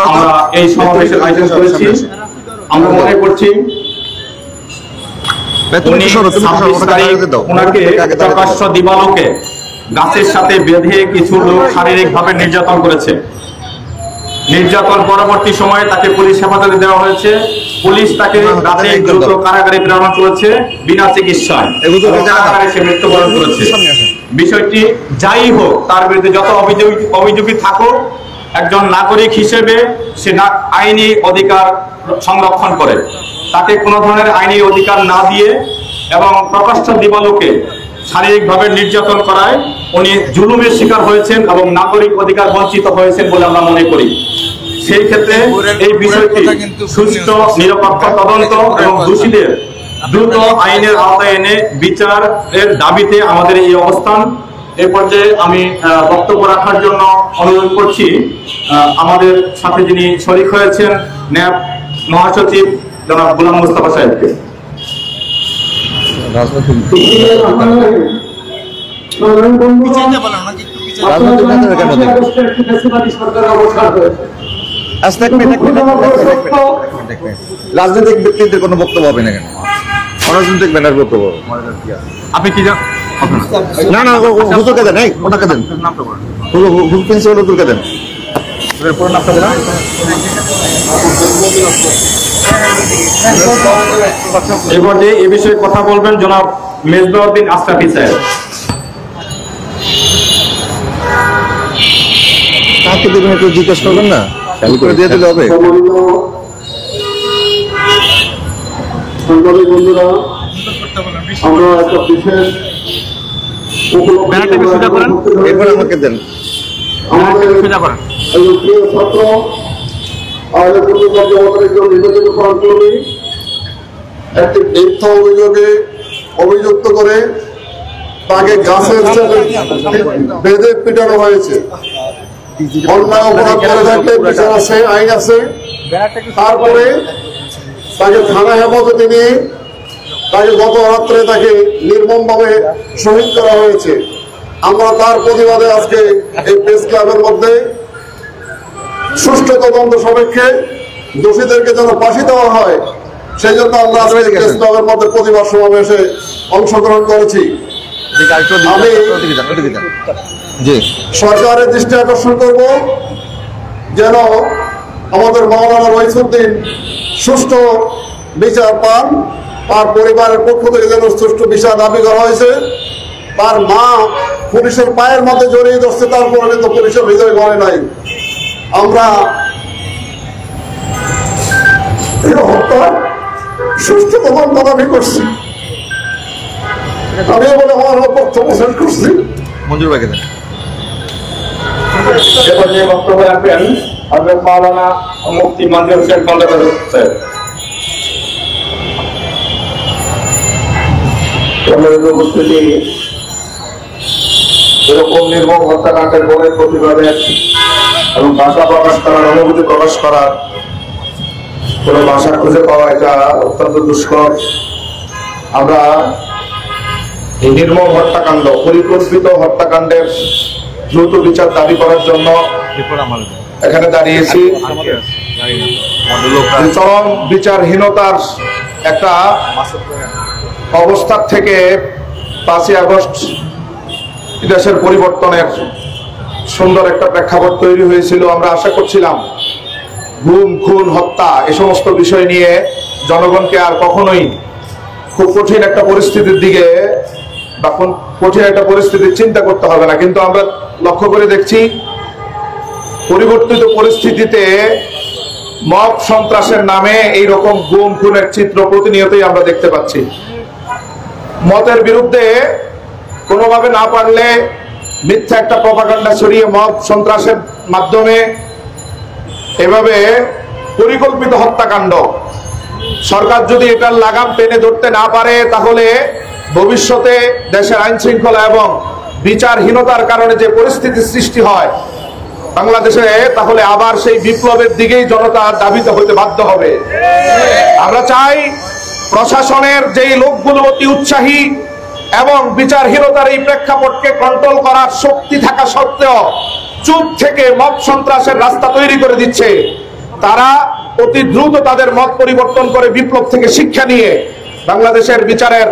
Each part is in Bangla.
আমরা এই সমাবেশের আয়োজন করেছি। আমরা মনে করছি ওনাকে প্রকাশ্য দিবালোকে গাছের সাথে বেঁধে কিছু লোক শারীরিকভাবে নির্যাতন করেছে। নির্যাতন পরবর্তী সময়ে তাকে পুলিশ হেফাজতে দেওয়া হয়েছে। পুলিশ তাকে রাতে দ্রুত কারাগারে প্রেরণ করেছে বিনা চিকিৎসায়। কারাগারে সে মৃত্যুবরণ করেছে। বিষয়টি যাই হোক, তার বিরুদ্ধে যত অভিযোগই থাকুক, একজন নাগরিক হিসেবে সে আইনি অধিকার সংরক্ষণ করে। তাকে কোনো ধরনের আইনি অধিকার না দিয়ে এবং প্রকাশ্য দিবালোকে শারীরিকভাবে নির্যাতন করায় উনি জুলুমের শিকার হয়েছেন এবং নাগরিক অধিকার বঞ্চিত হয়েছেন বলে আমরা মনে করি। সেই ক্ষেত্রে এই বিষয়টি সুষ্ঠু নিরপেক্ষ তদন্ত এবং দোষীদের দ্রুত আইনের আওতায় এনে বিচারের দাবিতে আমাদের এই অবস্থান। এ পর্যায়ে আমি বক্তব্য রাখার জন্য অনুরোধ করছি আমাদের সাথে যিনি শরীক হয়েছেন ন্যাপ মহাসচিব জনাব গোলাম মুস্তাফা সাহেবকে। রাজনৈতিক ব্যক্তিদের কোনো বক্তব্য হবে না কেন? অরাজনৈতিক ব্যানার বক্তব্য আপনি কি না না হুজুরকে দেন, ওনাকে দেন, হুজুর প্রিন্সিপাল হুজুরকে দেন। এবার যে এ বিষয়ে কথা বলবেন জনাব মেজবাউদ্দিন আশরাফি সাহেব। তাকে দেবেন, একটু জিজ্ঞেস করবেন না, চালু করে দিয়ে দিলে হবে। বন্ধুরা, আমরা একটা বিশেষ এরপর আমাকে দেন। আমাদের প্রিয় ছাত্র একটি মিথ্যা অভিযুক্ত করে তাকে গাছের বেঁধে পিটানো হয়েছে। অন্যায় অপরাধ করে থাকলে বিচার আছে, আইন আছে। তারপরে তাকে থানা হেফাজতে নিয়ে তাকে গত রাত্রে তাকে নির্মমভাবে শহীদ করা হয়েছে। আমরা তার প্রতিবাদে আজকে এই প্রেস ক্লাবের মধ্যে সুষ্ঠু তদন্ত সাপেক্ষে দোষীদেরকে যেন ফাঁসি দেওয়া হয়, সেই জন্য আমরা আজকে প্রেস ক্লাবের মধ্যে প্রতিবাদ সমাবেশে অংশগ্রহণ করেছি। আমি সরকারের দৃষ্টি আকর্ষণ করব যেন আমাদের মাওলানা রইসুদ্দিন সুষ্ঠু বিচার পান। তার পরিবারের পক্ষ থেকে যেন সুষ্ঠু বিচার দাবি করা হয়েছে। তার মা পুলিশের পায়ের মধ্যে জড়িয়ে ধরছে, তারপরে কিন্তু পুলিশের হৃদয় করে নাই। আমরা হত্যার সুষ্ঠু তদন্ত দাবি করছি। আমি বলে আমার বক্তব্য শেষ করছি। মঞ্জুর ভাইকে দেন। এবার যে বক্তব্য রাখবেন হযরত মাওলানা মুফতি মঞ্জুর হোসেন খন্দকার সাহেব। উপস্থিতি, এরকম নির্মম হত্যাকাণ্ডের পরে প্রতিবাদে এবং ভাষা প্রকাশ করার, অনুভূতি প্রকাশ করার কোন ভাষা খুঁজে পাওয়া এটা অত্যন্ত দুষ্কর। আমরা এই নির্মম হত্যাকাণ্ড, পরিকল্পিত হত্যাকাণ্ডের দ্রুত বিচার দাবি করার জন্য এখানে দাঁড়িয়েছি। চরম বিচারহীনতার একটা অবস্থা থেকে 5ই আগস্ট দেশের পরিবর্তনের সুন্দর একটা প্রেক্ষাপট তৈরি হয়েছিল। আমরা আশা করছিলাম গুম, খুন, হত্যা এ সমস্ত বিষয় নিয়ে জনগণকে আর কখনোই খুব কঠিন একটা পরিস্থিতির দিকে বা কঠিন একটা পরিস্থিতির চিন্তা করতে হবে না। কিন্তু আমরা লক্ষ্য করে দেখছি পরিবর্তিত পরিস্থিতিতে মব সন্ত্রাসের নামে এইরকম গুম খুনের চিত্র প্রতিনিয়তই আমরা দেখতে পাচ্ছি। মতের বিরুদ্ধে কোনোভাবে না পারলে মিথ্যা একটা প্রপাগান্ডা ছড়িয়ে মব সন্ত্রাসের মাধ্যমে এভাবে পরিকল্পিত হত্যাকাণ্ড, সরকার যদি এটার লাগাম টেনে ধরতে না পারে তাহলে ভবিষ্যতে দেশের আইন শৃঙ্খলা এবং বিচারহীনতার কারণে যে পরিস্থিতি সৃষ্টি হয় বাংলাদেশে, তাহলে আবার সেই বিপ্লবের দিকেই জনতা দাবিত হতে বাধ্য হবে। আমরা চাই প্রশাসনের যেই লোকগুলো অতি উৎসাহী এবং বিচারহীনতার এই প্রেক্ষাপটকে কন্ট্রোল করার শক্তি থাকা সত্ত্বেও চুপ থেকে মব সন্ত্রাসের রাস্তা তৈরি করে দিচ্ছে, তারা অতি দ্রুত তাদের মত পরিবর্তন করে বিপ্লব থেকে শিক্ষা নিয়ে বাংলাদেশের বিচারের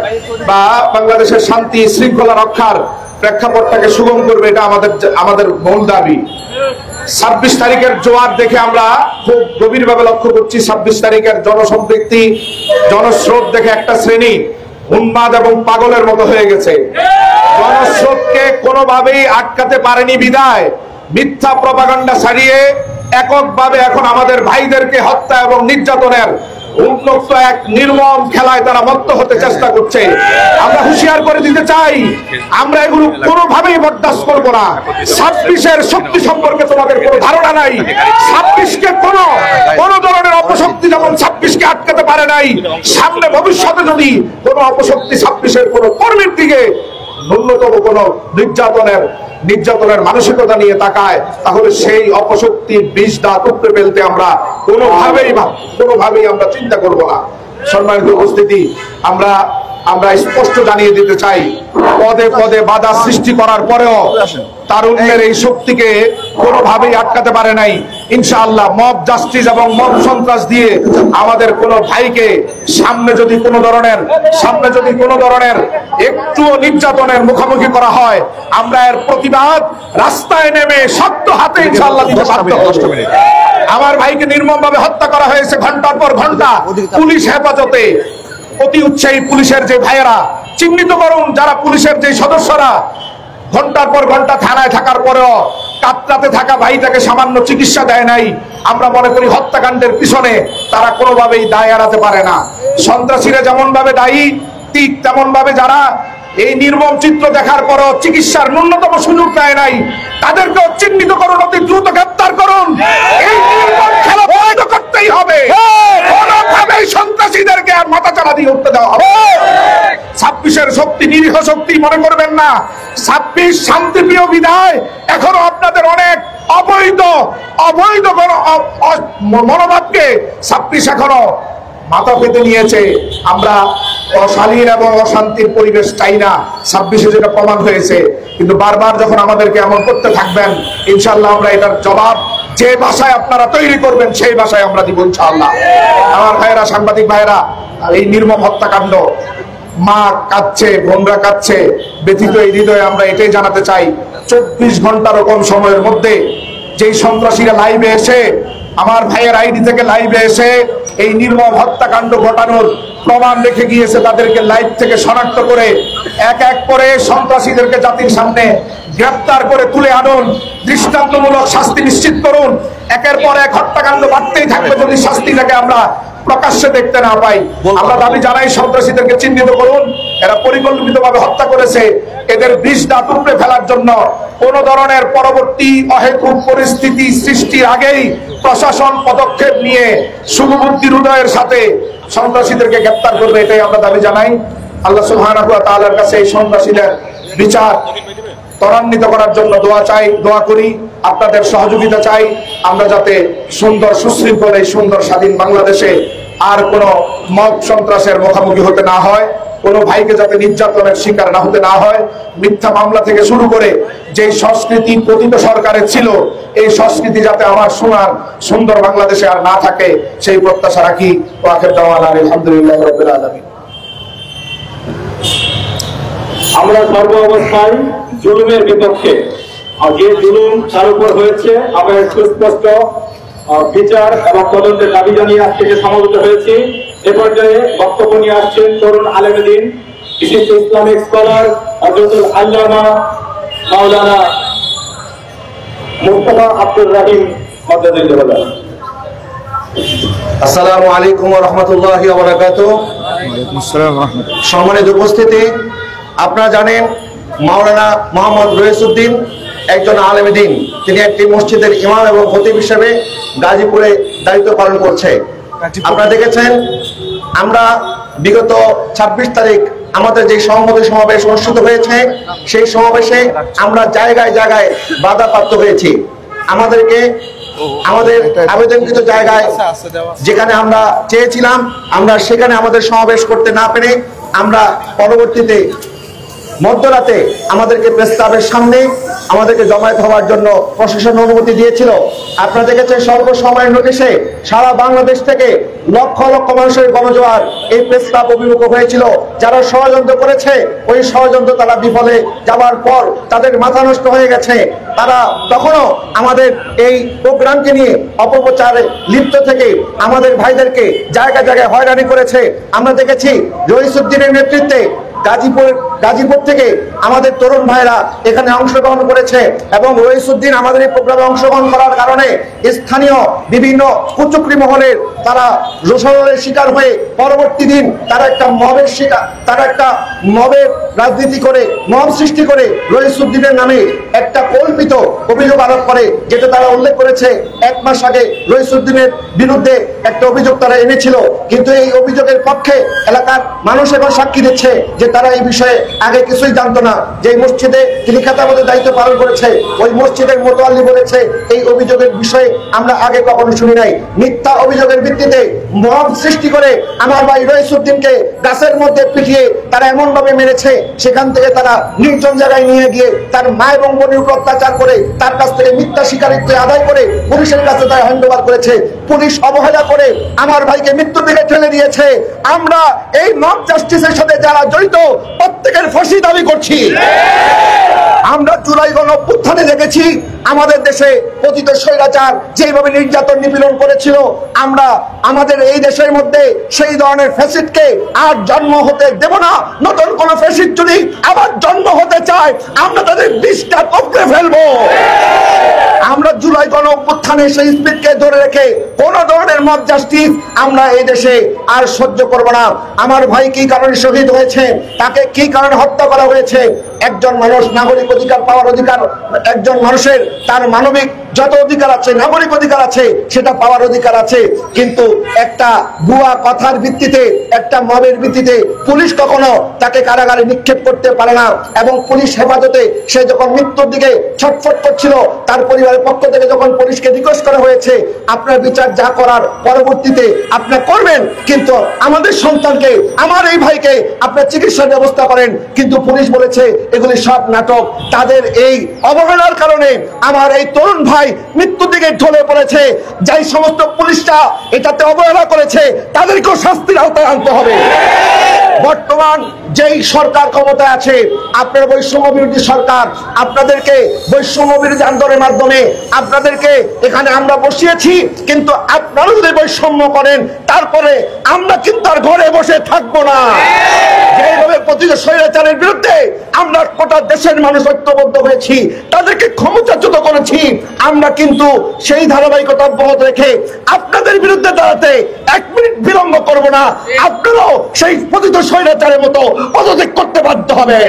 বা বাংলাদেশের শান্তি শৃঙ্খলা রক্ষার প্রেক্ষাপটটাকে সুগম করবে। এটা আমাদের মূল দাবি। 26 তারিখের জোয়ার দেখে আমরা খুব গভীরভাবে লক্ষ্য করছি, 26 তারিখের জনসম্পৃক্তি জনস্রোত দেখে একটা শ্রেণী উন্মাদ এবং পাগলের মতো হয়ে গেছে। জনস্রোতকে কোনোভাবেই আটকাতে পারেনি বিদায় মিথ্যা প্রপাগান্ডা ছাড়িয়ে এককভাবে এখন আমাদের ভাইদেরকে হত্যা এবং নির্যাতনের উন্মুক্ত এক নির্মম খেলায় তারা মত্ত হতে চেষ্টা করছে। আমরা হুঁশিয়ার করে দিতে চাই, আমরা এগুলো কোনোভাবেই বরদাস্ত করব না। 26-এর শক্তি সম্পর্কে তোমাদের কোনো ধারণা নাই। 26-কে কোনো ধরনের অপশক্তি যেমন 26-কে আটকাতে পারে নাই, সামনে ভবিষ্যতে যদি কোনো অপশক্তি 26-এর কোনো কর্মীর দিকে ন্যূনতম কোনো নির্যাতনের মানসিকতা নিয়ে তাকায়, তাহলে সেই অপশক্তির বিষ দাঁত উপড়ে ফেলতে আমরা কোনোভাবেই আমরা চিন্তা করব না। সম্মানিত উপস্থিতি, আমরা স্পষ্ট জানিয়ে দিতে চাই, পদে পদে বাধা সৃষ্টি করার পরেও তারুণ্যের এই শক্তিকে কোনোভাবেই আটকাতে পারে নাই। ইনশাআল্লাহ মব জাস্টিস এবং মব সন্ত্রাস দিয়ে আমাদের কোনো ভাইকে সামনে যদি কোনো ধরনের একটুও নির্যাতনের মুখোমুখি করা হয়, আমরা এর প্রতিবাদ রাস্তায় নেমে শক্ত হাতে ইনশাআল্লাহ দিতে বাধ্য হব। আমার ভাইকে নির্মমভাবে হত্যা করা হয়েছে, ঘন্টার পর ঘন্টা পুলিশ হেফাজতে। অতি উৎসাহী পুলিশের যে ভাইয়েরা চিহ্নিত করুন, যারা পুলিশের যে সদস্যরা ঘন্টার পর ঘন্টা থানায় থাকার পরেও কাতরাতে থাকা ভাইটাকে সামান্য চিকিৎসা দেয় নাই। আমরা মনে করি হত্যাকাণ্ডের পিছনে তারা কোনোভাবেই দায় এড়াতে পারে না। সন্ত্রাসীরা যেমন ভাবে দায়ী, ঠিক তেমন ভাবে যারা এই নির্মম চিত্র দেখার পরও চিকিৎসার ন্যূনতম সুযোগ দেয় নাই, তাদেরকেও চিহ্নিত করুন, অতি দ্রুত গ্রেফতার করুন। এই নির্মম খেলা বন্ধ করতেই হবে, কোনোভাবেই সন্ত্রাসীদেরকে আর মাথাচাড়া দিয়ে উঠতে দেওয়া হবে। 26-এর শক্তি নিরীহ শক্তি মনে করবেন না। 26 শান্তিপ্রিয় বিধায় এখনো আপনাদের অনেক অবৈধ মনোভাবকে 26 এখনো মাথা পেতে নিয়েছে। আমরা অশালীন এবং অশান্তির পরিবেশ চাই না, 26-এ যেটা প্রমাণ হয়েছে। কিন্তু বারবার যখন আমাদেরকে এমন করতে থাকবেন, ইনশাআল্লাহ আমরা এটার জবাব যে ভাষায় আপনারা তৈরি করবেন সেই ভাষায় আমরা দিব ইনশাআল্লাহ। আমার ভাইয়েরা, সাংবাদিক ভাইয়েরা, এই নির্মম হত্যাকাণ্ড, মা কাঁদছে, বোনরা কাঁদছে, ব্যথিত এই হৃদয়ে আমরা এটাই জানাতে চাই, 24 ঘন্টার কম সময়ের মধ্যে যেই সন্ত্রাসীরা লাইভে এসে আমার ভাইয়ের আইডি থেকে লাইভে এসে এই নির্মম হত্যাকাণ্ড ঘটানোর প্রমাণ রেখে গিয়েছে, তাদেরকে লাইভ থেকে শনাক্ত করে এক এক করে সন্ত্রাসীদেরকে জাতির সামনে গ্রেফতার করে তুলে আনুন, দৃষ্টান্তমূলক শাস্তি নিশ্চিত করুন। একের পর এক হত্যাকাণ্ড বাড়তেই থাকবে যদি শাস্তিটাকে আমরা প্রকাশ্যে দেখতে না পাই। আমরা দাবি জানাই, সন্ত্রাসীদেরকে চিহ্নিত করুন, এরা পরিকল্পিতভাবে হত্যা করেছে। এদের বিষ দাঁত উপড়ে ফেলার জন্য কোন ধরনের পরবর্তী অহেতুক পরিস্থিতি সৃষ্টির আগেই প্রশাসন পদক্ষেপ নিয়ে সুবুদ্ধির উদয়ের সাথে সন্ত্রাসীদেরকে গ্রেফতার করবে, এটাই আমরা দাবি জানাই। আল্লাহ সুবহানাহু ওয়া তাআলার কাছে এই সন্ত্রাসীদের বিচার ত্বরান্বিত করার জন্য দোয়া করি, আপনাদের সহযোগিতা চাই। আমরা যাতে সুন্দর সুশৃঙ্খল এই সুন্দর স্বাধীন বাংলাদেশে আর কোনো মব সন্ত্রাসের মুখোমুখি হতে না হয়, কোনো ভাইকে যাতে নির্যাতনের শিকার না হতে না হয়। মিথ্যা মামলা থেকে শুরু করে যে সংস্কৃতি পতিত সরকারের ছিল, এই সংস্কৃতি যাতে আমার সুন্দর বাংলাদেশে আর না থাকে, সেই প্রত্যাশা রাখি। ওয়াখির দাওয়ানা আলহামদুলিল্লাহি রাব্বিল আলামিন। আমরা সর্ব অবস্থায় জুলুমের বিপক্ষে, আর যে জুলুম তার উপর হয়েছে আমরা সুস্পষ্ট বিচার এবং তদন্তের দাবি জানিয়ে আজ থেকে সমবেত হয়েছি। এ পর্যায়ে বক্তব্য নিয়ে আসছেন তরুণ আলেমে দ্বীন, বিশিষ্ট ইসলামিক স্কলার হযরতুল আল্লামা মাওলানা মুস্তাফা আব্দুর রহিম মাদাদুল্লাহ। আসসালামু আলাইকুম ওয়া রাহমাতুল্লাহি ওয়া বারাকাতুহু। সম্মানিত উপস্থিতি, আপনারা জানেন মাওলানা মোহাম্মদ রইসউদ্দিন একজন আলেমে দ্বীন। তিনি একটি মসজিদের ইমাম এবং খতিব হিসেবে গাজীপুরে দায়িত্ব পালন করছে। আপনারা দেখেছেন, আমরা বিগত 26 তারিখ আমাদের যে সংহতি সমাবেশ অনুষ্ঠিত হয়েছে, সেই সমাবেশে আমরা জায়গায় জায়গায় বাধাপ্রাপ্ত হয়েছি। আমাদের আবেদনকৃত জায়গায় যেখানে আমরা চেয়েছিলাম, আমরা সেখানে আমাদের সমাবেশ করতে না পেরে আমরা পরবর্তীতে মধ্যরাতে আমাদেরকে প্রেস ক্লাবের সামনে আমাদেরকে জমায়েত হওয়ার জন্য প্রশাসন অনুমতি দিয়েছিল। আপনারা দেখেছেন সর্বসময়ের নোটিশে সারা বাংলাদেশ থেকে লক্ষ লক্ষ মানুষের গণজোয়ার এই প্রেস ক্লাব অভিমুখ হয়েছিল। যারা ষড়যন্ত্র করেছে ওই ষড়যন্ত্র তারা বিফলে যাওয়ার পর তাদের মাথা নষ্ট হয়ে গেছে। তারা তখনও আমাদের এই প্রোগ্রামকে নিয়ে অপপ্রচারে লিপ্ত থেকে আমাদের ভাইদেরকে জায়গায় জায়গায় হয়রানি করেছে। আমরা দেখেছি রইসুদ্দিনের নেতৃত্বে গাজীপুর থেকে আমাদের তরুণ ভাইরা এখানে অংশগ্রহণ করেছে এবং রইসুদ্দিন আমাদের এই প্রোগ্রামে অংশগ্রহণ করার কারণে স্থানীয় বিভিন্ন কুচক্রি মহলের তারা রোষানলের শিকার হয়ে পরবর্তী দিন তারা একটা মবের রাজনীতি করে মব সৃষ্টি করে রইসুদ্দিনের নামে একটা কল্পিত অভিযোগ আরোপ করে, যেটা তারা উল্লেখ করেছে 1 মাস আগে রইসুদ্দিনের বিরুদ্ধে একটা অভিযোগ তারা এনেছিল। কিন্তু এই অভিযোগের পক্ষে এলাকার মানুষ এখন সাক্ষী দিচ্ছে যে তারা এই বিষয়ে আগে কিছুই জানতো না। যে মসজিদে তিনি খেতাবতের দায়িত্ব পালন করেছে ওই মসজিদের মোতাল্লি বলেছে এই অভিযোগের বিষয়ে আমরা আগে কখনো শুনি নাই। মিথ্যা অভিযোগের ভিত্তিতে মব সৃষ্টি করে আমার ভাই রইসুদ্দিনকে গাছের মধ্যে পিটিয়ে তারা এমন ভাবে মেরেছে, সেখান থেকে তারা নির্জন জায়গায় নিয়ে গিয়ে তার মা এবং বোনের উপর অত্যাচার করে তার কাছ থেকে মিথ্যা স্বীকারোক্তি আদায় করে পুলিশের কাছে তারা হ্যান্ডওভার করেছে। পুলিশ অবহেলা করে আমার ভাইকে মৃত্যুর দিকে ঠেলে দিয়েছে। আমরা এই মব জাস্টিসের সাথে যারা জড়িত প্রত্যেকের ফাঁসি দাবি করছি। আমরা জুলাই গণঅভ্যুত্থানে দেখেছি আমাদের দেশে পতিত স্বৈরাচার যেভাবে নির্যাতন নিপীড়ন করেছিল। আমরা আমাদের এই দেশের মধ্যে সেই ধরনের ফ্যাসিস্টকে আর জন্ম হতে দেব না। নতুন কোন ফ্যাসিস্ট যদি আবার জন্ম হতে চায় আমরা তাদের বিষটা টপকে ফেলবো। আমরা জুলাই গণঅভ্যুত্থানে সেই স্পিডকে ধরে রেখে কোন ধরনের মব জাস্টিস আমরা এই দেশে আর সহ্য করব না। আমার ভাই কি কারণে শহীদ হয়েছে, তাকে কি কারণে হত্যা করা হয়েছে, একজন মানুষ নাগরিক অধিকার পাওয়ার অধিকার, একজন মানুষের তার মানবিক যত অধিকার আছে নাগরিক অধিকার আছে সেটা পাওয়ার অধিকার আছে। কিন্তু একটা ভুয়া কথার ভিত্তিতে একটা মবের ভিত্তিতে পুলিশ কখনো তাকে কারাগারে নিক্ষেপ করতে পারে না। এবং পুলিশ হেফাজতে সে যখন মৃত্যুর দিকে ছটফট করছিল তার পরিবারের পক্ষ থেকে যখন পুলিশকে রিকোয়েস্ট করা হয়েছে আপনার বিচার যা করার পরবর্তীতে আপনি করবেন, কিন্তু আমাদের সন্তানকে আমার এই ভাইকে আপনার চিকিৎসার ব্যবস্থা করেন। কিন্তু পুলিশ বলেছে এগুলি সব নাটক। তাদের এই অবহেলার কারণে আমার এই তরুণ ভাই মৃত্যুর দিকে ঢলে পড়েছে। যাই সমস্ত পুলিশরা এটাতে অবহেলা করেছে তাদেরকেও শাস্তির আওতায় আনতে হবে। বর্তমান যেই সরকার ক্ষমতায় আছে আপনার বৈষম্য বিরোধী সরকার, আপনাদেরকে বৈষম্য বিরোধী আন্দোলনের মাধ্যমে আপনাদেরকে এখানে আমরা বসিয়েছি। কিন্তু আপনারা যদি বৈষম্য করেন তারপরে আমরা কিন্তু আর ঘরে বসে থাকবো না। যেভাবে পতিত স্বৈরাচারের বিরুদ্ধে আমরা গোটা দেশের মানুষ ঐক্যবদ্ধ হয়েছি, তাদেরকে ক্ষমতাচ্যুত করেছি, আমরা কিন্তু সেই ধারাবাহিকতা অব্যাহত রেখে আপনাদের বিরুদ্ধে দাঁড়াতে 1 মিনিট বিলম্ব করব না। আপনারাও সেই পতিত স্বৈরাচারের মতো পদত্যাগ করতে বাধ্য হবে।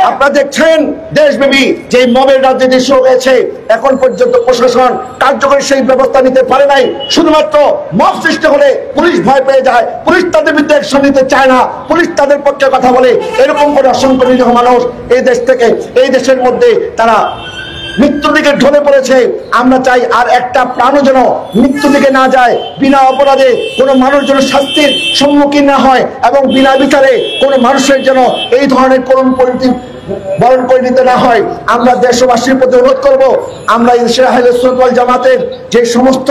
আপনারা দেখছেন দেশব্যাপী যে মবের রাজনীতি শুরু হয়েছে, এখন পর্যন্ত প্রশাসন কার্যকরী সেই ব্যবস্থা নিতে পারে নাই। শুধুমাত্র মব সৃষ্টি হলে পুলিশ ভয় পেয়ে যায়, পুলিশ তাদের বিরুদ্ধে অ্যাকশন নিতে চায় না, পুলিশ তাদের পক্ষে কথা বলে। এরকম করে অসংখ্য নিরীহ মানুষ এই দেশ থেকে এই দেশের মধ্যে তারা মৃত্যুর দিকে ঢলে পড়েছে। আমরা চাই আর একটা প্রাণও যেন মৃত্যুর দিকে না যায়, বিনা অপরাধে কোনো মানুষ যেন শাস্তির সম্মুখীন না হয় এবং বিনা বিচারে কোনো মানুষের যেন এই ধরনের করুণ পরিণতি বরণ করে নিতে না হয়। আমরা দেশবাসীর প্রতি অনুরোধ করব, আমরা দেশের আহলে সুন্নাত ওয়াল জামাতের যে সমস্ত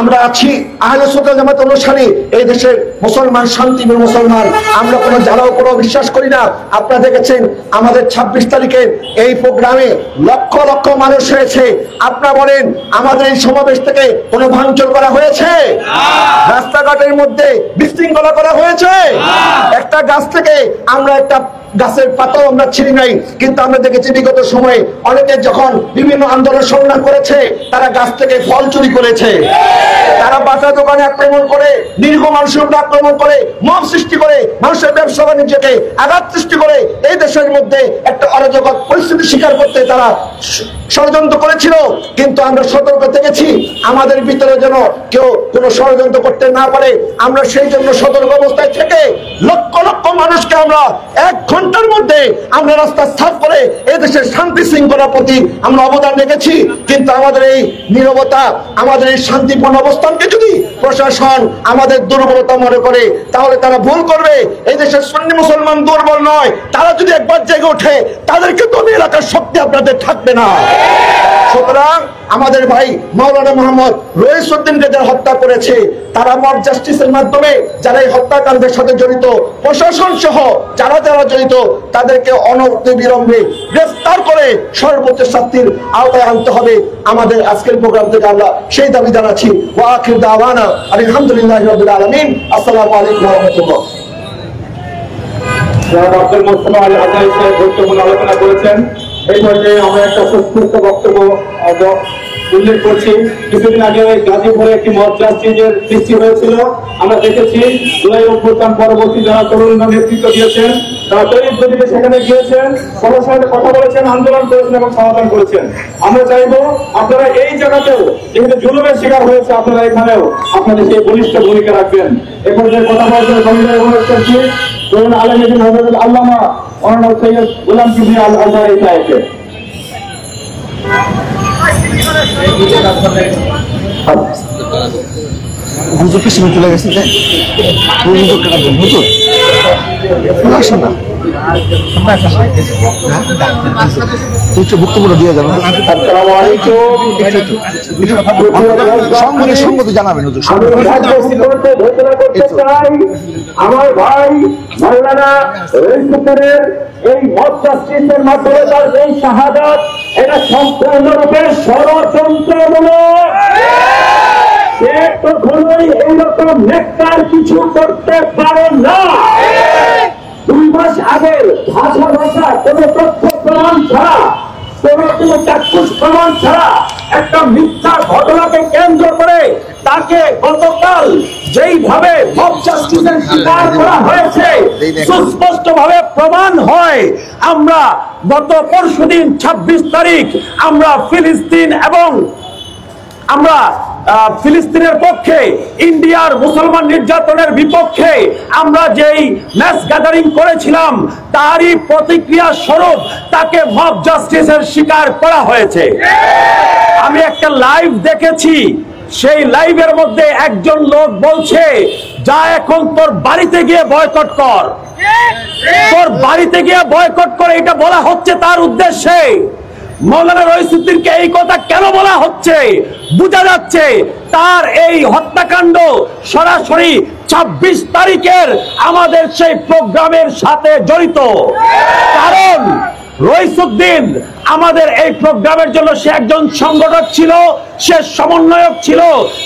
আমরা আছি আহলে সুন্নাত ওয়াল জামাত অনুসারী, এই দেশের মুসলমান শান্তিপ্রিয় মুসলমান, আমরা কোনো জ্বালাও কোনো বিশ্বাস করি না। আপনারা দেখেছেন আমাদের 26 তারিখের এই প্রোগ্রামে লক্ষ লক্ষ মানুষ হয়েছে। আপনারা বলেন আমাদের এই সমাবেশ থেকে কোনো ভাঙচুর করা হয়েছে? রাস্তাঘাটের মধ্যে বিশৃঙ্খলা করা হয়েছে? একটা গাছ থেকে আমরা একটা গাছের পাতাও আমরা ছিঁড়ি নাই। কিন্তু আমরা দেখেছি বিগত সময়ে অনেকে যখন বিভিন্ন আন্দোলন সংগ্রাম করেছে তারা গাছ থেকে ফল চুরি করেছে, তারা বাসা দোকানে আক্রমণ করে, নিরীহ মানুষের উপর আক্রমণ করে, মব সৃষ্টি করে, মানুষের ব্যবসা বাণিজ্যকে আঘাত সৃষ্টি করে এই দেশের মধ্যে একটা অরাজক পরিস্থিতি স্বীকার করতে তারা ষড়যন্ত্র করেছিল। কিন্তু আমরা সতর্ক থেকেছি আমাদের ভিতরে যেন কেউ কোনো ষড়যন্ত্র করতে না পারে। আমরা সেই জন্য সতর্ক অবস্থায় থেকে লক্ষ লক্ষ মানুষকে আমরা 1 ঘন্টার মধ্যে আমরা রাস্তা সাফ করে এই দেশের শান্তি শৃঙ্খলার প্রতি আমরা অবদান রেখেছি। কিন্তু আমাদের এই নীরবতা, আমাদের এই শান্তিপূর্ণ অবস্থা প্রশাসনকে যদি প্রশাসন আমাদের দুর্বলতা মনে করে তাহলে তারা ভুল করবে। এই দেশের সুন্নি মুসলমান দুর্বল নয়, তারা যদি একবার জেগে ওঠে তাদেরকে দমিয়ে রাখার শক্তি আপনাদের থাকবে না। সুতরাং আমাদের ভাই মাওলানা মোহাম্মদ রইসউদ্দিনকে যারা হত্যা করেছে, তারা মব জাস্টিসের মাধ্যমে যারা এই হত্যাকাণ্ডের সাথে জড়িত, প্রশাসন সহ যারা যারা জড়িত, তাদেরকে অনতিবিলম্বে গ্রেফতার করে সর্বোচ্চ শাস্তির আওতায় আনতে হবে। আমাদের আজকের প্রোগ্রাম থেকে আমরা সেই দাবি জানাচ্ছি। ওয়া আখির দাওয়ানা আলহামদুলিল্লাহি রাব্বিল আলামিন। আসসালামু আলাইকুম ওয়া রাহমাতুল্লাহ। আব্দুল মুস্তাফা আলী হাসান সাহেব গুরুত্বপূর্ণ আলোচনা করেছেন। এই পর্যায়ে আমরা একটা সুস্পষ্ট বক্তব্য উল্লেখ করছি। কিছুদিন আগে গাজীপুরে একটি মব জাস্টিসের সৃষ্টি হয়েছিল। আমরা দেখেছি জুলাই অভ্যুত্থান পরবর্তী যারা তরুণরা নেতৃত্ব দিয়েছেন, তারা তৈরি গতিতে সেখানে গিয়েছেন, সবার সাথে কথা বলেছেন, আন্দোলন করেছেন এবং সমাধান করেছেন। আমরা চাইবো আপনারা এই জায়গাতেও যেহেতু জুলুমের শিকার হয়েছে, আপনারা এখানেও আপনাদের সেই বলিষ্ঠ ভূমিকা রাখবেন। এ পর্যায়ে কথা বলছেন অনুরোধ করছি তরুণ আলমী হযরত আল্লামা মাওলানা সৈয়দ গোলাম কিবরিয়া আল আজহারি সাহেবকে। হুজুর পিছনে চলে গেছে যে হুজুর কাটা হুজুর আসো না, বক্তব্য দিয়ে যাবেন। আসসালামু আলাইকুম। সঙ্গতি জানাবেন হুজুর। আমার ভাই মাওলানা রইসউদ্দিনের এই মব জাস্টিসের মাধ্যমে তার এই শাহাদাত, এটা সম্পূর্ণরূপে ষড়যন্ত্রমূলক। সে কখনোই এইরকম নেককার কিছু করতে পারে না। 2 মাস আগে ভাষা কোন তথ্য প্রমাণ ছাড়া, কোন চাক্ষুষ প্রমাণ ছাড়া একটা মিথ্যা ঘটনাকে কেন্দ্র করে তাকে গতকাল যেইভাবে মব জাস্টিসের শিকার করা হয়েছে সুস্পষ্ট ভাবে প্রমাণ হয়। আমরা গত পরশুদিন 26 তারিখ আমরা ফিলিস্তিন এবং আমরা ফিলিস্তিনের পক্ষে, ইন্ডিয়ার মুসলমান নির্যাতনের বিপক্ষে আমরা যেই ম্যাস গ্যাদারিং করেছিলাম, তারই প্রতিক্রিয়া স্বরূপ তাকে মব জাস্টিসের শিকার করা হয়েছে। আমি একটা লাইভ দেখেছি, সেই লাইভের মধ্যে একজন লোক বলছে, যা এখন তোর বাড়িতে গিয়ে বয়কট কর, তোর বাড়িতে গিয়ে বয়কট করে, এটা বলা হচ্ছে তার উদ্দেশ্যে। মাওলানা রইসউদ্দিনকে এই কথা কেন বলা হচ্ছে? বোঝা যাচ্ছে তার এই হত্যাকাণ্ড সরাসরি 26 তারিখের আমাদের সেই প্রোগ্রামের সাথে জড়িত। কারণ রইসউদ্দিন আমাদের এই প্রোগ্রামের জন্য সে একজন সংগঠক ছিল, সে সমন্বয়ক ছিল,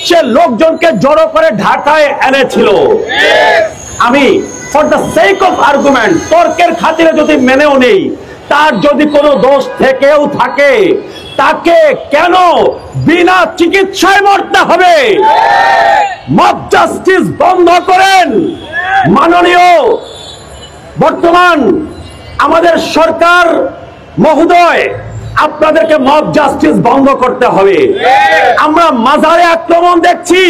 সে লোকজনকে জড়ো করে ঢাকায় এনেছিল। আমি for the sake of argument, তর্কের খাতিরে যদি মেনেও নেই, তার যদি কোনো দোষ থেকেও থাকে, তাকে কেন বিনা চিকিৎসায় মরতে হবে? মব জাস্টিস বন্ধ করেন। মাননীয় বর্তমান আমাদের সরকার মহোদয়, আপনাদেরকে মব জাস্টিস বন্ধ করতে হবে। আমরা মাজারে আক্রমণ দেখছি,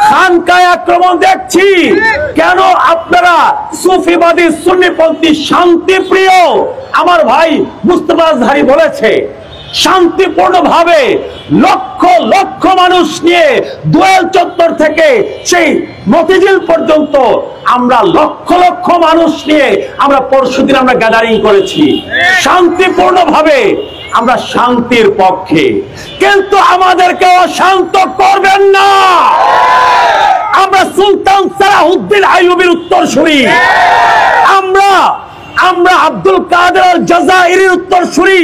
খানকায় আক্রমণ দেখছি, কেন আপনারা সুফিবাদী সুন্নিপন্থী শান্তিপ্রিয়, আমার ভাই মুস্তাফা আজহারি বলেছে, শান্তিপূর্ণ ভাবে লক্ষ লক্ষ মানুষ নিয়ে দোয়েল চত্বর থেকে সেই মতিঝিল পর্যন্ত আমরা লক্ষ লক্ষ মানুষ নিয়ে আমরা পরশুদিন আমরা গ্যাদারিং করেছি শান্তিপূর্ণ ভাবে। আমরা শান্তির পক্ষে, কিন্তু আমাদেরকে অশান্ত করবেন না। আমরা সুলতান সালাহুদ্দিন আইয়ুবীর উত্তরসূরি, আমরা আব্দুল কাদের আল জাযাইরির উত্তরসূরি,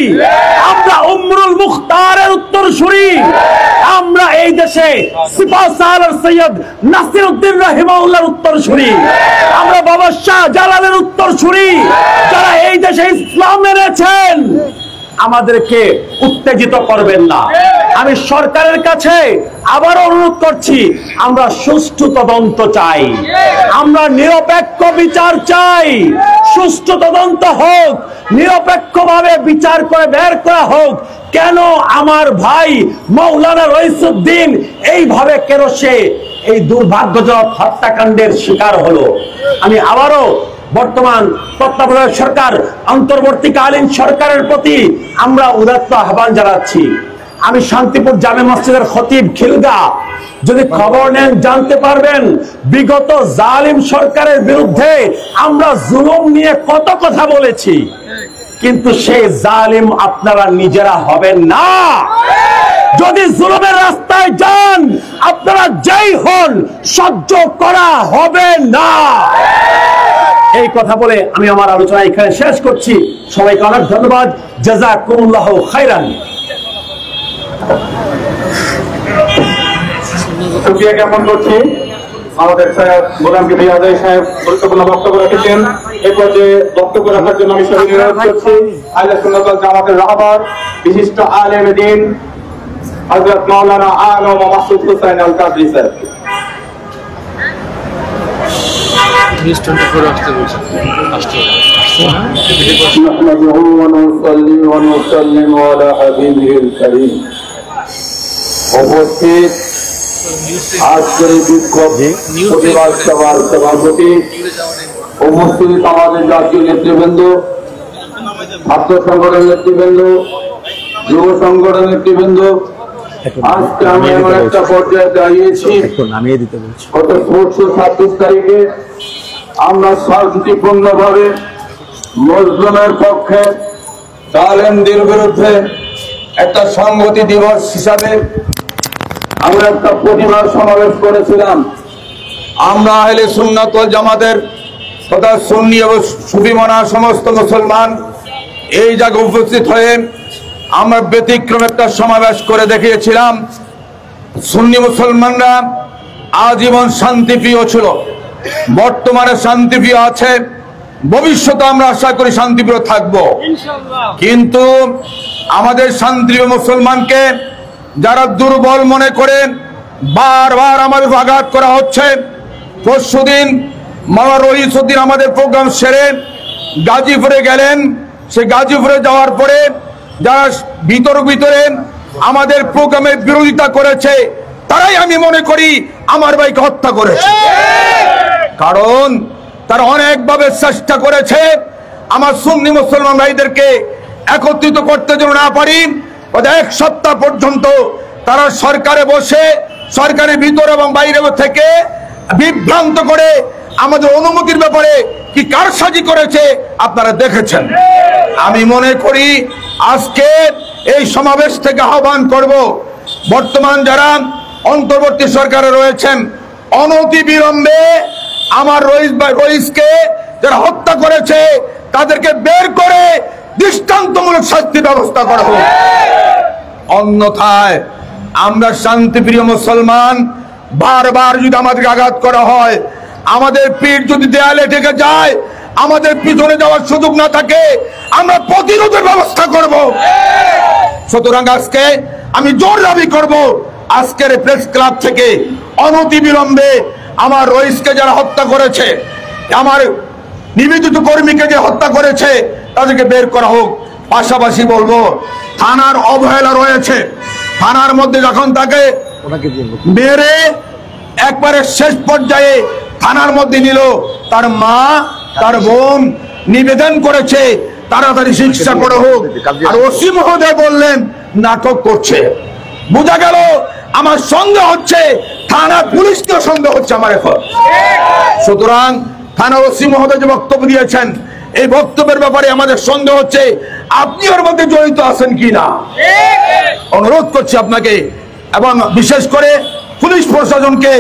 আমরা উমরুল মুখতারের উত্তরসূরি, আমরা এই দেশে সিপাহ সালার সৈয়দ নাসিরউদ্দিন রাহিমাহুল্লাহর উত্তরসূরি, আমরা বাবা শাহ জালালের উত্তরসূরি, যারা এই দেশে ইসলাম এনেছেন। আমাদেরকে উত্তেজিত করবেন না। আমি সরকারের কাছে আবার অনুরোধ করছি, আমরা সুষ্ঠু তদন্ত চাই, আমরা নিরপেক্ষ বিচার চাই। সুষ্ঠু তদন্ত হোক, নিরপেক্ষভাবে বিচার করে বের করা হোক, কেন আমার ভাই মাওলানা রইসউদ্দিন এইভাবে কেন সে এই দুর্ভাগ্যজনক হত্যাকাণ্ডের শিকার হলো। আমি আবারও বর্তমান তত্ত্বাবধায়ক সরকার, অন্তর্বর্তীকালীন সরকারের প্রতি আমরা উদাত্ত আহ্বান জানাচ্ছি। আমি শান্তিপুর জামে মসজিদের খতিব খিলগা, যদি খবর নেন জানতে পারবেন বিগত জালিম সরকারের বিরুদ্ধে আমরা জুলুম নিয়ে কত কথা বলেছি, কিন্তু সেই জালিম আপনারা নিজেরা হবেন না। যদি জুলুমের রাস্তায় যান আপনারা যেই হন সহ্য করা হবে না। এই কথা বলে আমি আমার আলোচনা এখানে শেষ করছি। সবাইকে অনেক ধন্যবাদ। জাযাকুমুল্লাহু খাইরান। শুকরিয়া জ্ঞাপন করছি আমাদের সাহেব গোলাম কবির আজাদ সাহেব গুরুত্বপূর্ণ বক্তব্য রেখেছেন। এই পর্যায়ে বক্তব্য রাখার জন্য আমি সবাইকে অনুরোধ করছি আহলে সুন্নাত ওয়াল জামাতের রাহবার বিশিষ্ট আলেম দ্বীন হযরত মাওলানা আলম মাসুদ হুসাইন আল কাদরি স্যার। উপস্থিত আজকের বিক্ষোভ প্রতিবাদ সভার সভাপতি, উপস্থিত আমাদের জাতীয় নেতৃবৃন্দ, ছাত্র সংগঠনের নেতৃবৃন্দ, যুব সংগঠনের নেতৃবৃন্দ, আজকে আমি এমন একটা পর্যায়ে দাঁড়িয়েছি গত 26 তারিখে আমরা শান্তিপূর্ণভাবে মজলুমের পক্ষে জালেমদের বিরুদ্ধে একটা সংহতি দিবস হিসাবে আমরা একটা প্রতিবাদ সমাবেশ করেছিলাম। আমরা আহলে সুন্নাত ওয়াল জামাতের তথা সুন্নি এবং সুফিমানা সমস্ত মুসলমান এই জায়গায় উপস্থিত হয়ে আমরা ব্যতিক্রম একটা সমাবেশ করে দেখিয়েছিলাম। সুন্নি মুসলমানরা আজীবন শান্তিপ্রিয় ছিল, বর্তমানে শান্তিপ্রিয় আছে, ভবিষ্যতে আমরা আশা করি শান্তিপ্রিয় থাকবো। কিন্তু আমাদের শান্তিপ্রিয় মুসলমানকে যারা দুর্বল মনে করেন বারবার আমাদের আঘাত করা হচ্ছে। পরশুদিন মাওলানা রইসউদ্দিন আমাদের প্রোগ্রাম সেরে গাজীপুরে গেলেন। সে গাজীপুরে যাওয়ার পরে যারা ভিতরে আমাদের প্রোগ্রামের বিরোধিতা করেছে তারাই আমি মনে করি আমার ভাইকে হত্যা করেছে। কারণ তারা অনেকভাবে চেষ্টা করেছে আমার সুন্নি মুসলমান ভাইদেরকে একত্রিত করতে যেন না পারি। 1 সপ্তাহ পর্যন্ত তারা সরকারে বসে সরকারের ভিতর এবং বাইরে থেকে বিভ্রান্ত করে আমাদের অনুমতির ব্যাপারে কি কারসাজি করেছে আপনারা দেখেছেন। আমি মনে করি আজকে এই সমাবেশ থেকে আহ্বান করব, বর্তমান যারা অন্তর্বর্তী সরকারে রয়েছেন অনতি বিলম্বে আমার রইসকে যারা হত্যা করেছে তাদেরকে বের করে দৃষ্টান্তমূলক শাস্তি ব্যবস্থা করা হোক। অন্যথায় আমরা শান্তিপ্রিয় মুসলমান বারবার যদি আমাদেরকে আঘাত করা হয়, আমাদের পিঠ যদি দেয়ালে ঠেকে যায়, আমাদের পিছনে যাওয়ার সুযোগ না থাকে, আমরা প্রতিরোধের ব্যবস্থা করব। সুতরাং আজকে আমি জোর দাবি করব আজকের প্রেস ক্লাব থেকে অনতি বিলম্বে আমার রইসকে যারা হত্যা করেছে, আমার নিবেদিত কর্মীকে যে হত্যা করেছে তাদেরকে বের করা হোক। পাশাপাশি বলবো থানার অবহেলা রয়েছে। থানার মধ্যে যখন তাকে মেরে একবারে শেষ পর্যায়ে থানার মধ্যে নিল, তার মা তার বোন নিবেদন করেছে তাড়াতাড়ি শিক্ষা করা হোক। আর ওসি মহোদয় বললেন নাটক করছে। বোঝা গেল আমার সন্দেহ হচ্ছে, থানা পুলিশকেও সন্দেহ হচ্ছে আমার এখন। সুতরাং থানা ওসি মহোদয় যে বক্তব্য দিয়েছেন এই বক্তব্যের ব্যাপারে আমাদের সন্দেহ হচ্ছে আপনি ওর মধ্যে জড়িত আছেন কিনা। অনুরোধ করছি আপনাকে এবং বিশেষ করে পুলিশ প্রশাসনকে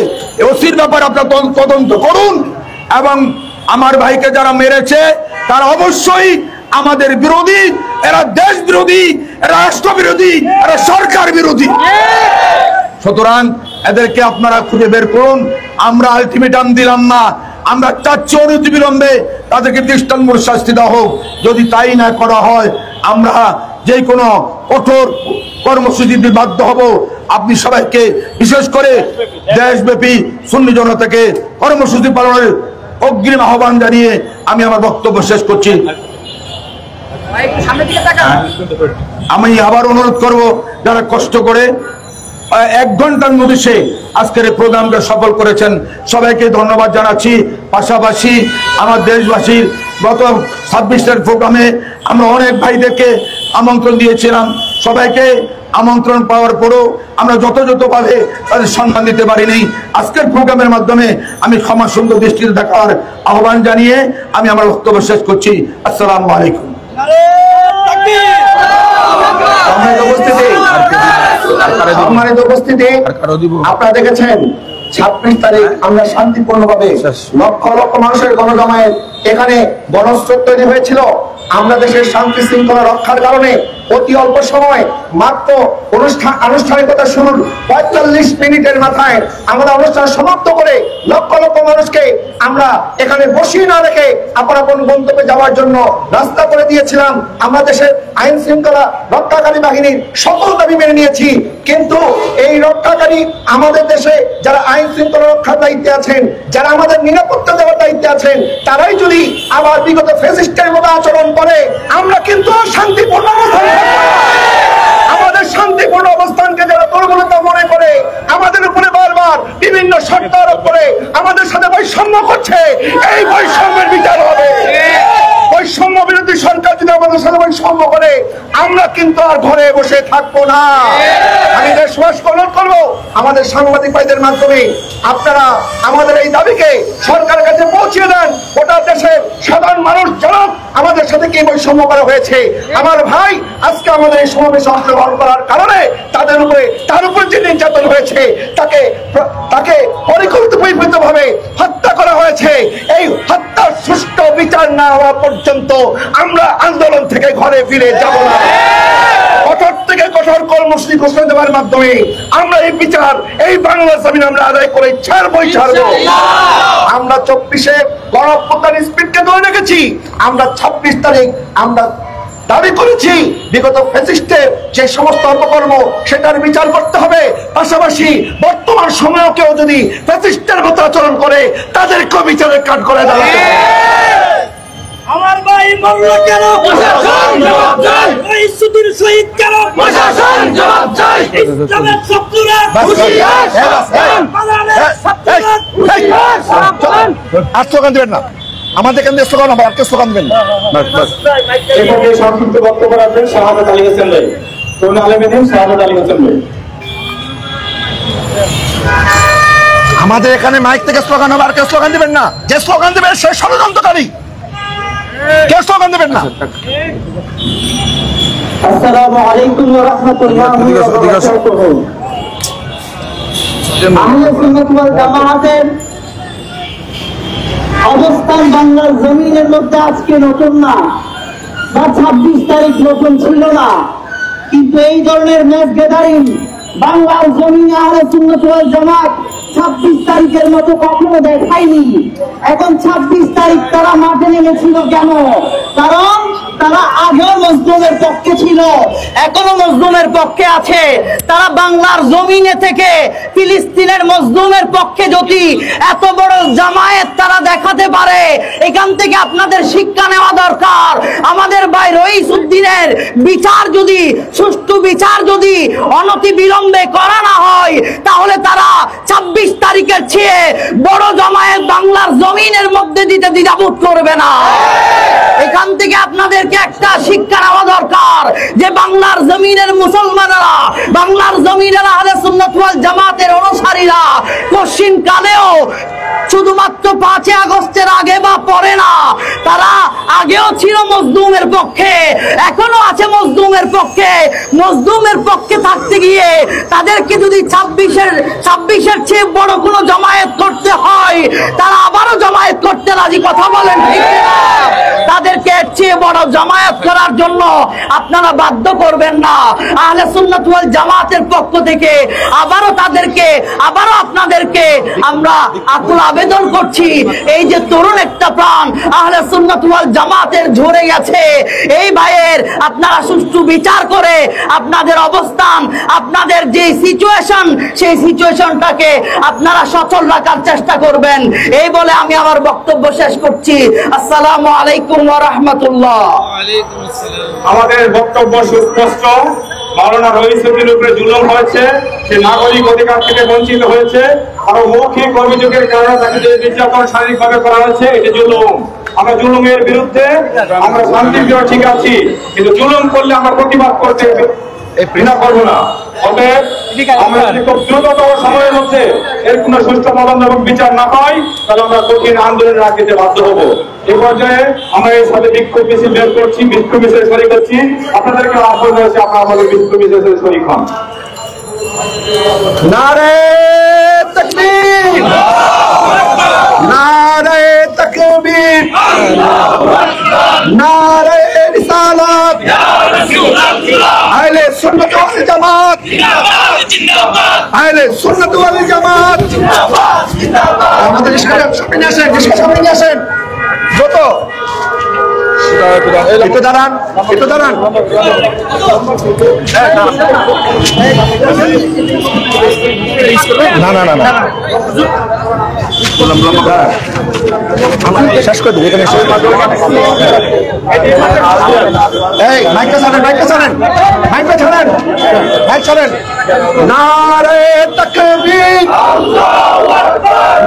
ওসির ব্যাপারে আপনারা তদন্ত করুন এবং আমার ভাইকে যারা মেরেছে তারা অবশ্যই আমাদের বিরোধী, এরা দেশ বিরোধী, এরা রাষ্ট্র বিরোধী, এরা সরকার বিরোধী। সুতরাং এদেরকে আপনারা খুঁজে বের করুন। আমরা আলটিমেটাম দিলাম না, আমরা চাচ্ছি অনতি বিলম্বে তাদেরকে দৃষ্টান্তমূলক শাস্তি দেওয়া হোক। যদি তাই না করা হয় আমরা যে কোনো কঠোর কর্মসূচিতে বাধ্য হব। আপনি সবাইকে বিশেষ করে দেশব্যাপী সুন্নি জনতাকে কর্মসূচি পালনের অগ্রিম আহ্বান জানিয়ে আমি আমার বক্তব্য শেষ করছি। আমি আবার অনুরোধ করব যারা কষ্ট করে 1 ঘন্টার নোটিশে আজকের এই প্রোগ্রামকে সফল করেছেন সবাইকে ধন্যবাদ জানাচ্ছি। পাশাপাশি আমার দেশবাসীর গত 26 প্রোগ্রামে আমরা অনেক ভাইদেরকে আমন্ত্রণ দিয়েছিলাম, সবাইকে আমন্ত্রণ পাওয়ার পরও আমরা যথাযথভাবে তাদের সম্মান দিতে পারিনি। আজকের প্রোগ্রামের মাধ্যমে আমি ক্ষমা সুন্দর দৃষ্টিতে দেখার আহ্বান জানিয়ে আমি আমার বক্তব্য শেষ করছি। আসসালামু আলাইকুম। সম্মানিত উপস্থিতি, আপনারা দেখেছেন 26 তারিখ আমরা শান্তিপূর্ণভাবে লক্ষ লক্ষ মানুষের গণজমায়েত এখানে গণস্রোত তৈরি হয়েছিল। আমরা দেশের শান্তি শৃঙ্খলা রক্ষার কারণে অতি অল্প সময় মাত্র আনুষ্ঠানিকতা শুরুর 45 মিনিটের মাথায় আমরা অনুষ্ঠান সমাপ্ত করে লক্ষ লক্ষ মানুষকে আমরা এখানে বসিয়ে না রেখে আপন আপন গন্তব্যে যাওয়ার জন্য রাস্তা করে দিয়েছিলাম। আমরা দেশের আইন শৃঙ্খলা রক্ষাকারী বাহিনীর সকল দাবি মেনে নিয়েছি, কিন্তু এই রক্ষাকারী আমাদের দেশে যারা আইন শৃঙ্খলা রক্ষার দায়িত্বে আছেন, যারা আমাদের নিরাপত্তা দেওয়ার দায়িত্বে আছেন, তারাই যদি আবার বিগত ফ্যাসিস্টের মতো আচরণ করে, আমরা কিন্তু শান্তিপূর্ণ আমাদের শান্তিপূর্ণ অবস্থানকে যারা দুর্বলতা মনে করে আমাদের উপরে বারবার বিভিন্ন শর্ত আরোপ করে আমাদের সাথে বৈষম্য করছে, এই বৈষম্যের বিচার হবে। বৈষম্য বিরোধী সরকার যদি আমাদের সাথে বৈষম্য করে, আমরা কিন্তু আর ঘরে বসে থাকবো না। আমি দেশবাসীকে অনুরোধ করবো, আমাদের সাংবাদিক ভাইদের মাধ্যমে আপনারা আমাদের এই দাবিকে সরকারের কাছে পৌঁছে দেন। গোটা দেশের সাধারণ মানুষ জানাক আমাদের সাথে কি বৈষম্য করা হয়েছে। আমার ভাই আজকে আমাদের এই সমাবেশে অংশগ্রহণ করার কারণে তার উপরে যে নির্যাতন হয়েছে, তাকে পরিকল্পিতভাবে হত্যা করা হয়েছে। এই হত্যার সুষ্ঠু বিচার না হওয়া পর্যন্ত আমরা আন্দোলন থেকে ঘরে ফিরে যাব না। কঠোর থেকে কঠোর কর্মসূচি ঘোষণা দেওয়ার মাধ্যমে আমরা এই বিচার এই বাংলা জমিন আমরা আদায় করে ছাড়বই ছাড়বো। আমরা 24-এ গণঅভ্যুত্থান স্পিডকে ধরে রেখেছি। আমরা 26 তারিখ আমরা দাবি করেছি বিগত ফ্যাসিস্টের যে সমস্ত অপকর্ম সেটার বিচার করতে হবে। পাশাপাশি বর্তমান সময়েও কেউ যদি ফ্যাসিস্টের মতো আচরণ করে তাদেরকেও বিচারের কাঠ করে দাঁড়াতে হবে। আমার ভাই মরল কেন? প্রশাসন জবাব চাই। ইসুদ্দিন শহীদ কেন? প্রশাসন জবাব চাই। ইসলামের শত্রুরা হুঁশিয়ার সাবধান। বাংলাদেশ ছাত্ররা হুঁশিয়ার সাবধান। আর স্লোগান দিবেন না, আমাদের কেন স্লোগান হবে, আর স্লোগান দিবেন না। এখানে সংক্ষিপ্ত বক্তব্য রাখবেন শাহাদাত আলী হোসেন ভাই, তরুণ আলেমেদিন শাহাদাত আলী হোসেন ভাই। আমাদের এখানে মাইক থেকে স্লোগান হবে, আর কেউ স্লোগান দিবেন না। যে স্লোগান দেবেন সে ষড়যন্ত্রকারী, কেউ স্লোগান দেবেন না। আসসালামু আলাইকুম ওয়া রাহমাতুল্লাহি ওয়া বারাকাতুহু। আহলে সুন্নাত ওয়াল জামাতের অবস্থান বাংলার জমিনের মধ্যে আজকে নতুন না, বা 26 তারিখ নতুন ছিল না, কিন্তু এই ধরনের ম্যাচ গ্যাদারিং বাংলার জমিনে আহলে সুন্নাত ওয়াল জামাত 26 তারিখের মতো কখনো দেখায়নি। এখন 26 তারিখ তারা মাঠে নেমেছিল কেন? কারণ তারা আগেও মজলুমের পক্ষে ছিল, এখনো মজলুমের পক্ষে আছে। তারা বাংলার জমিনে থেকে ফিলিস্তিনের মজলুমের পক্ষে যদি এত বড় জামায়াত তারা দেখাতে পারে, এখান থেকে আপনাদের শিক্ষা নেওয়া দরকার। আমাদের ভাই রইসউদ্দিনের বিচার যদি, সুষ্ঠু বিচার যদি অনতি বিলম্বে করা না হয়, তাহলে তারা 26 তারিখের চেয়ে বড় জামায়াত বাংলার জমিনের মধ্যে দিতে দ্বিধাবোধ করবে না। এখান থেকে আপনাদেরকে একটা শিক্ষা নেওয়া দরকার যে বাংলার জমিনের মুসলমানেরা, বাংলার জমিনের আহলে সুন্নাত ওয়াল জামাতের অনুসারীরা কশিন কালেও শুধুমাত্র 5 আগস্টের আগে বা পরে না, তারা আগেও ছিল মজলুমের পক্ষে, এখনো আছে মজলুমের পক্ষে। মজলুমের পক্ষে থাকতে গিয়ে তাদেরকে যদি 26-এর চেয়ে বড় কোনো জামায়াত করতে হয়, তারা আবারও জামায়াত করতে রাজি। কথা বলেন ঠিক না? তাদেরকে এর চেয়ে বড় জামায়াত করার জন্য আপনারা বাধ্য করবেন না। আহলে সুন্নাত ওয়াল জামাতের পক্ষ থেকে আবারও আপনাদেরকে আমরা আকুল আবেদন করছি, এই যে তরুণ একটা প্রাণ আহলে সুন্নাত ওয়াল জামাতের ঝরে গেছে, এই ভাইয়ের আপনারা সুষ্ঠু বিচার করে আপনাদের অবস্থান, আপনাদের যে সিচুয়েশন, সেই সিচুয়েশনটাকে আপনারা সচল রাখার চেষ্টা করবেন। এই বলে আমি আমার বক্তব্য শেষ করছি। আসসালামু আলাইকুম ওয়া রাহমাতুল্লাহ। আমাদের বক্তব্য সুস্পষ্ট। মাওলানা রইসউদ্দিনের উপরে জুলুম হয়েছে, সে নাগরিক অধিকার থেকে বঞ্চিত হয়েছে। আরো মৌখিক অভিযোগের কারণে তাকে যে নির্যাতন শারীরিকভাবে করা হয়েছে, এটি জুলুম। আমরা জুলুমের বিরুদ্ধে, আমরা শান্তির জন্য ঠিক আছি, কিন্তু জুলুম করলে আমরা প্রতিবাদ করতে ঘৃণা করবো না। অতএব আমরা যদি খুব দ্রুততম সময়ের মধ্যে এর কোনো সুষ্ঠু তদন্ত এবং বিচার না পাই, তাহলে আমরা কঠিন আন্দোলনে রাখ দিতে বাধ্য হব। এই পর্যায়ে আমরা এর সাথে বিক্ষোভ মিছিল বের করছি, বিক্ষোভ মিছিলে শরীক হচ্ছি। আপনাদেরকে আহ্বান রয়েছে, আপনারা আমাদের বিক্ষোভ মিছিলে শরীক হন। নারে তাকবীর, নারে তাকবীর, নারে রিসালাত, আহলে সুন্নাত ওয়াল জামাত, আহলে সুন্নাত ওয়াল জামাত। আমাদের সামনে আসেন, সামনে আসেন, যত একটু দাঁড়ান, একটু দাঁড়ান। না না না না, শেষ করে দিই এখানে। এই মাইকটা ছাড়েন, মাইকটা ছাড়েন, মাইকটা ছাড়েন, মাইক ছাড়েন। নারে তাকবীর,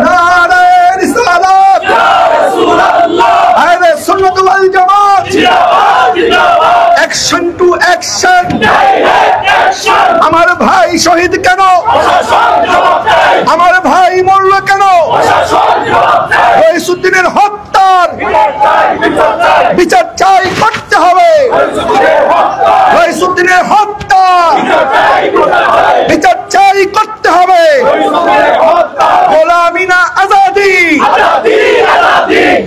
নারে রিসালাত, আহলে সুন্নাত ওয়াল জামাত, অ্যাকশন টু অ্যাকশন। আমার ভাই শহীদ কেন? আমার ভাই মরল কেন? রইসুদ্দিনের হত্যার বিচার চাই করতে হবে। রইসুদ্দিনের হত্যা বিচার চাই করতে হবে। গোলামি না আজাদি,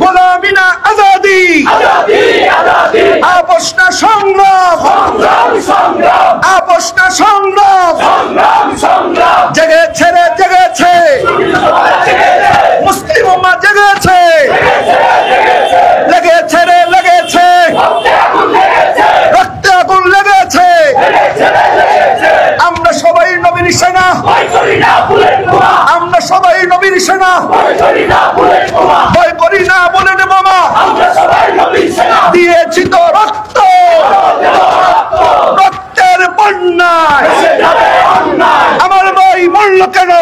গোলামি না আজাদি, আপোষ না সংগ্রাম, আপোষ না সংগ্রাম। জেগেছে রে জেগেছে, মুসলিম উম্মাহ জেগেছে, লেগেছে রে লেগেছে, রক্তে আগুন লেগেছে। আমরা সবাই নবীর সেনা, আমরা সবাই নবীর সেনা, ভয় করি না বলে নেব মা। দিয়েছি তো রক্ত, রক্তের বন্যায় আমার ভাই মরল কেন?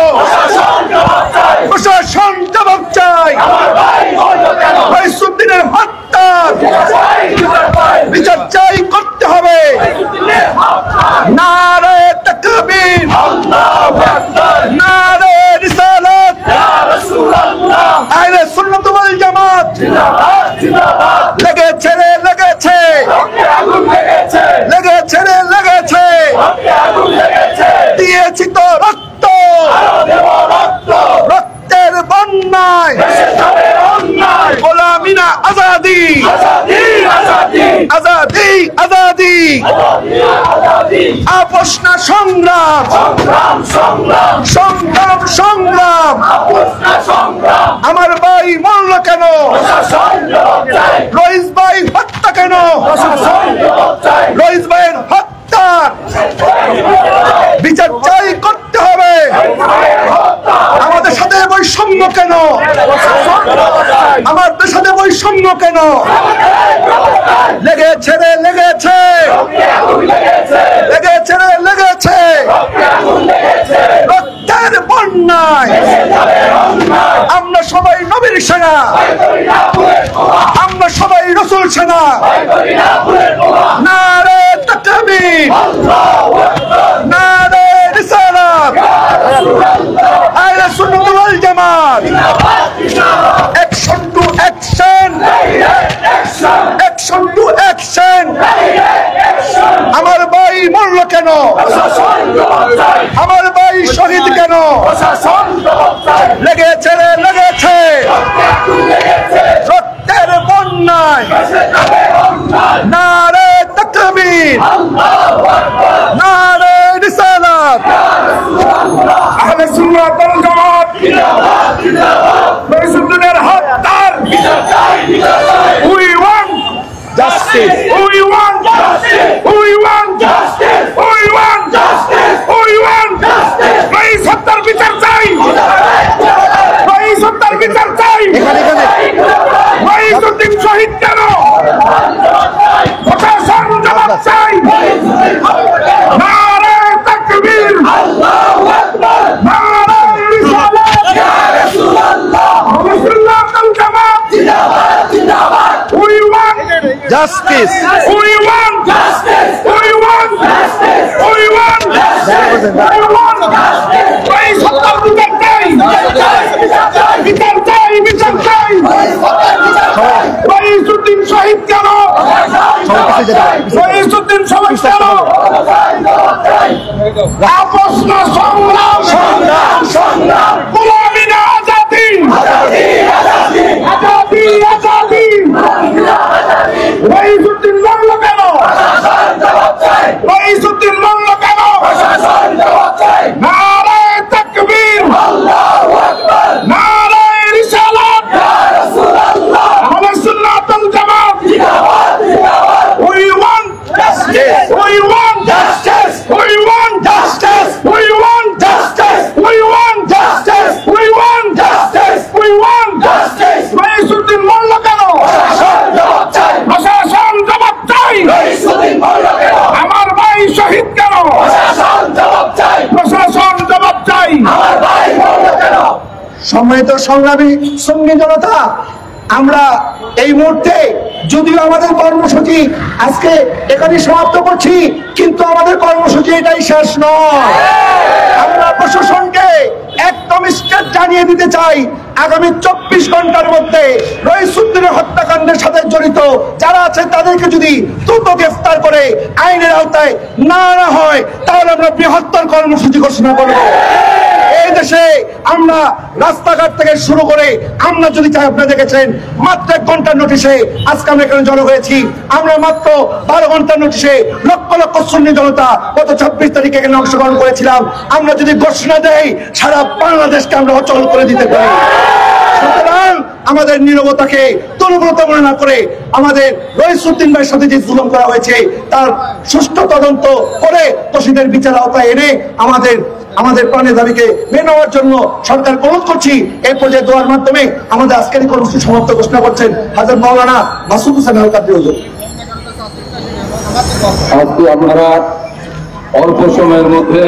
প্রশাসন জবাব চাই। রইসুদ্দিনের হত্যার বিচার চাই করতে হবে। নারে তাকবীর, নারে রিসালাত, আহলে সুন্নাত ওয়াল জামাত। লেগেছে রে লেগেছে, লেগেছে রে লেগেছে, দিয়েছি তো রক্ত, রক্তের বন্যায়। গোলামি না আজাদি, আজাদি আজাদি, আপোষ না সংগ্রাম, সংগ্রাম সংগ্রাম। আমার ভাই মরল কেন? রইস ভাই হত্যা কেন? রইস ভাইয়ের হত্যার বিচার চাই করতে হবে। আমাদের সাথে বৈষম্য কেন? আমাদের সাথে বৈষম্য কেন? লেগেছে রে লেগেছে, লেগেছে রে লেগেছে, রক্তের বন্যায়। আমরা সবাই নবীর সেনা, আমরা সবাই রসুল সেনা। নারে তাকবীর, নারে রিসালাত, আহলে সুন্নাত ওয়াল জামাত। Action to action, action to action. আমার ভাই মরল কেন? আমার ভাই শহীদ কেন? লেগেছে রে লেগেছে, রক্তের বন্যায়। নারে তাকবীর, নারে রিসালাত, আহলে সুন্নাত ওয়াল জামাত রইসুদ্দিনের হত্যার we want justice, we want justice, we want justice, we want justice, we want justice। রইস হত্যার বিচার চাই, রইস হত্যার বিচার চাই। এখানে এখানে রইসুদ্দিন শহীদ কেন? প্রশাসন জবাব চাই। নারে তাকবীর, আল্লাহু আকবার, নারে রিসালাত, ইয়া রাসূলুল্লাহ, রাসূলুল্লাহ ওয়াল জামাত জিন্দাবাদ, জিন্দাবাদ। We want justice, we want justice, we want justice, we Raisuddin শহীদ কেন? রইসুদ্দিন শহীদ কেন? আপোষ না সংগ্রাম, গোলামি না আজাদি, আজাদি আজাদি। রইসুদ্দিন মরল কেন? রইসুদ্দিন মরল কেন? নারায়ে তাকবীর, নারায়ে রিসালাত, আহলে সুন্নাত ওয়াল জামাত। We want justice. We want justice. We want justice. We want justice. We want justice. We want justice. We want justice. Raisuddin মরল কেন? প্রশাসন জবাব চাই। রইসুদ্দিন মরল কেন? আমার ভাই শহীদ কেন? প্রশাসন জবাব চাই। প্রশাসন জবাব চাই। আমার ভাই মরল কেন? সম্মানিত সংগ্রামী সঙ্গী জনতা, আমরা এই মুহূর্তে যদিও আমাদের কর্মসূচি আজকে এখানে সমাপ্ত করছি, কিন্তু আমাদের কর্মসূচি এটাই শেষ নয়। আমরা প্রশাসনকে একদম স্টেট জানিয়ে দিতে চাই, আগামী 24 ঘন্টার মধ্যে রইসুদ্দিনের হত্যাকাণ্ডের সাথে জড়িত যারা আছে তাদেরকে যদি দ্রুত গ্রেফতার করে আইনের আওতায় না আনা হয়, তাহলে আমরা বৃহত্তর কর্মসূচি ঘোষণা করব। এই দেশে আমরা রাস্তাঘাট থেকে শুরু করে আমরা যদি চাই, আপনারা দেখেছেন মাত্র 1 ঘন্টার নোটিশে আজকে আমরা এখানে জড়ো হয়েছি। আমরা মাত্র 12 ঘন্টার নোটিশে লক্ষ লক্ষ সুন্নি জনতা গত 26 তারিখে এখানে অংশগ্রহণ করেছিলাম। আমরা যদি ঘোষণা দেই, সারা বাংলাদেশকে আমরা অচল করে দিতে পারি। সুতরাং আমাদের নীরবতাকে দুর্বলতা মনে না করে আমাদের রইসুদ্দিন ভাইয়ের সাথে যে জুলুম করা হয়েছে তার সুষ্ঠু তদন্ত করে দোষীদের বিচার আওতায় এনে আমাদের প্রাণের দাবিকে মেনে নেওয়ার জন্য সরকার অনুরোধ করছি। এই পর্যায়ে দোয়ার মাধ্যমে আমাদের আজকের এই কর্মসূচি সমাপ্ত ঘোষণা করছেন হযরত মাওলানা মাসুদ হোসেন আল কাদরি হুজুর। আজকে আপনারা অল্প সময়ের মধ্যে